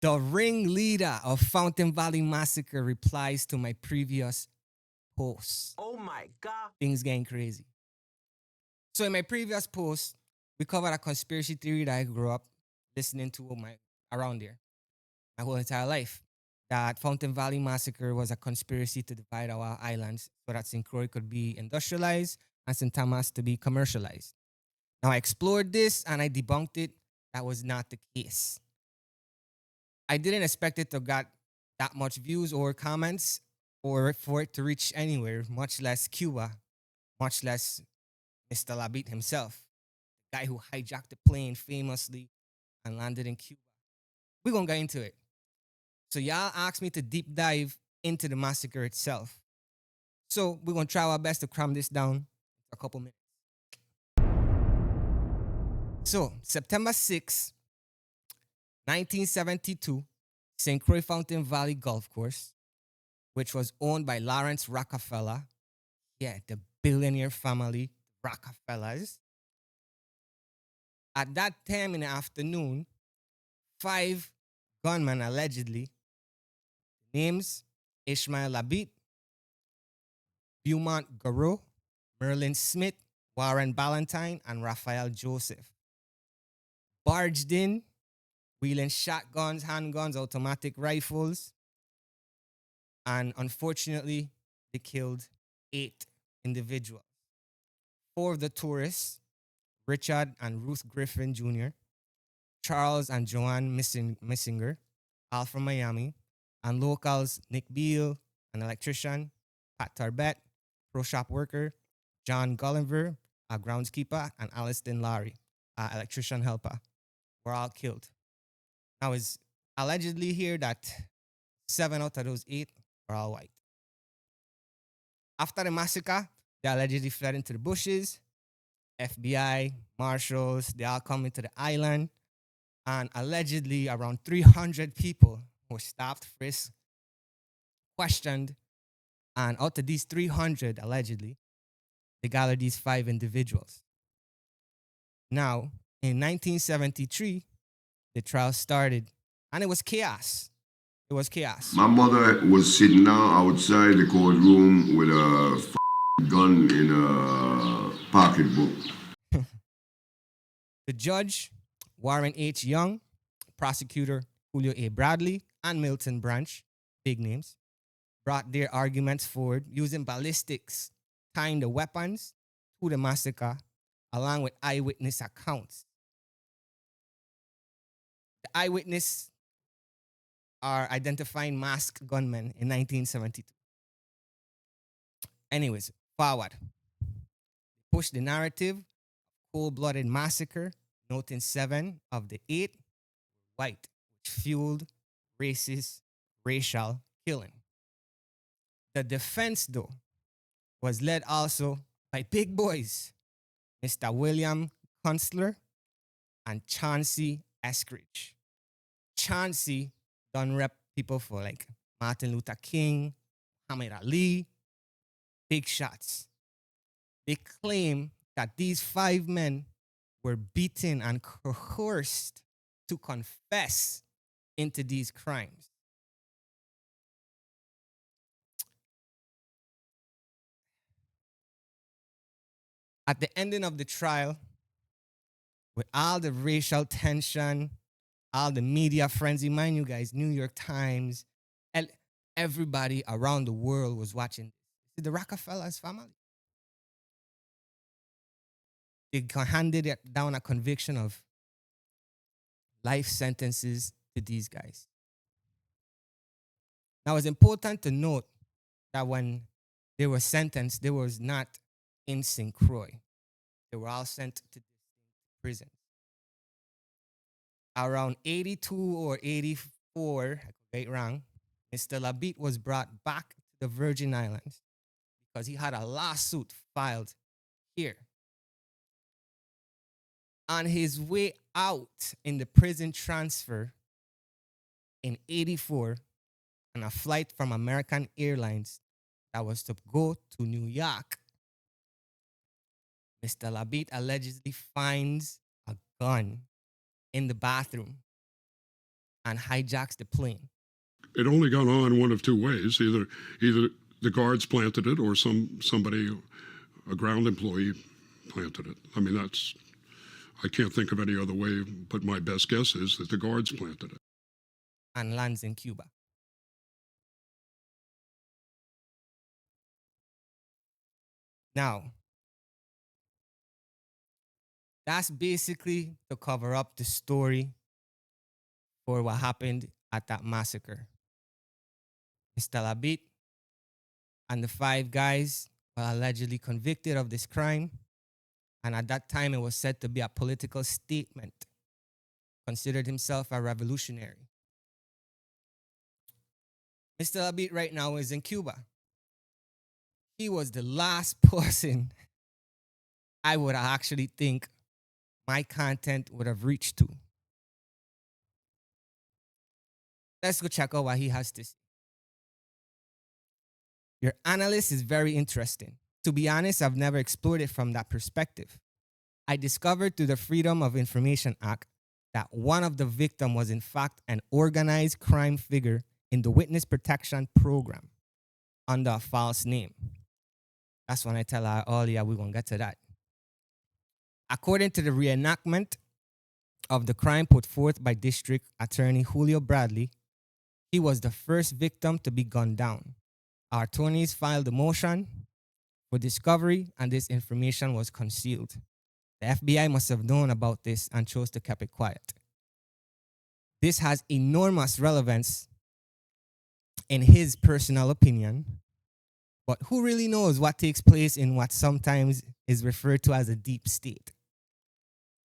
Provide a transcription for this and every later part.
The ringleader of Fountain Valley Massacre replies to my previous post. Oh my God. Things getting crazy. So in my previous post, we covered a conspiracy theory that I grew up listening to around there my whole entire life. That Fountain Valley Massacre was a conspiracy to divide our islands so that St. Croix could be industrialized and St. Thomas to be commercialized. Now I explored this and I debunked it. That was not the case. I didn't expect it to get that much views or comments or for it to reach anywhere, much less Cuba, much less Mr. Labeet himself, the guy who hijacked the plane famously and landed in Cuba. We're going to get into it. So y'all asked me to deep dive into the massacre itself. So we're going to try our best to cram this down in a couple minutes. So September 6, 1972, St. Croix Fountain Valley Golf Course, which was owned by Lawrence Rockefeller, the billionaire family, Rockefellers. At that time in the afternoon, 5 gunmen allegedly, names Ishmael Labeet, Beaumont Garreau, Merlin Smith, Warren Ballantyne, and Raphael Joseph, barged in, wheeling shotguns, handguns, automatic rifles, and unfortunately, they killed 8 individuals. 4 of the tourists, Richard and Ruth Griffin Jr., Charles and Joanne Missinger, all from Miami, and locals Nick Beal, an electrician, Pat Tarbett, pro shop worker, John Gulliver, a groundskeeper, and Alliston Lowry, an electrician helper, were all killed. Now, it's allegedly here that 7 out of those 8 were all white. After the massacre, they allegedly fled into the bushes. FBI, marshals, they all come into the island. And allegedly, around 300 people were stopped, frisked, questioned. And out of these 300, allegedly, they gathered these 5 individuals. Now, in 1973, the trial started, and it was chaos. It was chaos. My mother was sitting down outside the courtroom with a gun in a pocketbook. The judge, Warren H. Young, prosecutor Julio A. Bradley, and Milton Branch, big names, brought their arguments forward using ballistics, tying the weapons to the massacre, along with eyewitness accounts. The eyewitness are identifying masked gunmen in 1972. Anyways, forward. Push the narrative, cold-blooded massacre, noting 7 of the 8 white, which fueled racist, racial killing. The defense, though, was led also by big boys, Mr. William Kunstler and Chauncey Eskridge. Chauncey done rep people for like Martin Luther King, Muhammad Ali, big shots. They claim that these 5 men were beaten and coerced to confess into these crimes. At the ending of the trial, with all the racial tension, all the media frenzy, mind you guys, New York Times, and everybody around the world was watching. The Rockefellers family. They handed it down a conviction of life sentences to these guys. Now, it's important to note that when they were sentenced, they was not in St. Croix. They were all sent to prison. Around 82 or 84, I could get it wrong, Mr. Labeet was brought back to the Virgin Islands because he had a lawsuit filed here. On his way out in the prison transfer in 84, on a flight from American Airlines that was to go to New York, Mr. Labeet allegedly finds a gun in the bathroom. and hijacks the plane. It only got on one of two ways. Either the guards planted it or somebody, a ground employee, planted it. I mean, I can't think of any other way, but my best guess is that the guards planted it. And lands in Cuba. Now, that's basically to cover up the story for what happened at that massacre. Mr. Labeet and the 5 guys were allegedly convicted of this crime, and at that time it was said to be a political statement. Considered himself a revolutionary. Mr. Labeet right now is in Cuba. He was the last person I would actually think my content would have reached to. Let's go check out what he has to say. Your analyst is very interesting. To be honest, I've never explored it from that perspective. I discovered through the Freedom of Information Act that one of the victims was in fact an organized crime figure in the Witness Protection Program under a false name. That's when I tell her, oh yeah, we're going to get to that. According to the reenactment of the crime put forth by District Attorney Julio Bradley, he was the first victim to be gunned down. Our attorneys filed a motion for discovery, and this information was concealed. The FBI must have known about this and chose to keep it quiet. This has enormous relevance in his personal opinion, but who really knows what takes place in what sometimes is referred to as a deep state?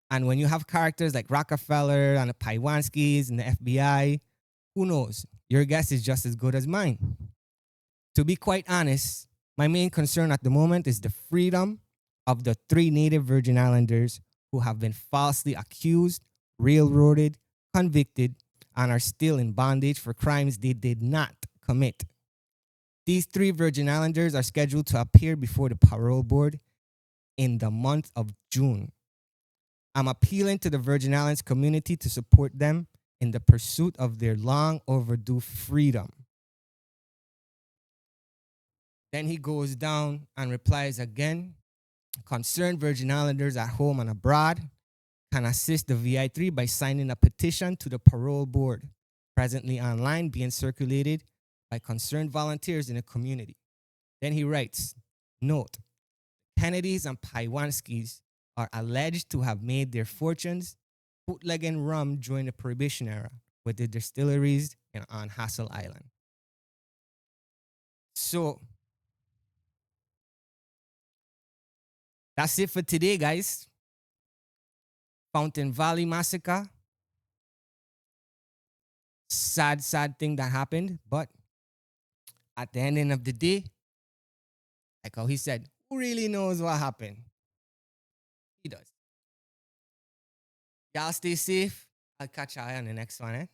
And when you have characters like Rockefeller and the Paiwanskis and the FBI, who knows? Your guess is just as good as mine. To be quite honest, my main concern at the moment is the freedom of the 3 native Virgin Islanders who have been falsely accused, railroaded, convicted, and are still in bondage for crimes they did not commit. These 3 Virgin Islanders are scheduled to appear before the parole board in the month of June. I'm appealing to the Virgin Islands community to support them in the pursuit of their long overdue freedom. Then he goes down and replies again. Concerned Virgin Islanders at home and abroad can assist the VI3 by signing a petition to the parole board, presently online being circulated by concerned volunteers in the community. Then he writes, note, Kennedys and Paiwanskis are alleged to have made their fortunes bootlegging rum during the Prohibition era with the distilleries on Hassel Island. So, that's it for today, guys. Fountain Valley Massacre. Sad thing that happened. But at the ending of the day, like how he said, who really knows what happened? He does. Y'all stay safe. I'll catch y'all on the next one,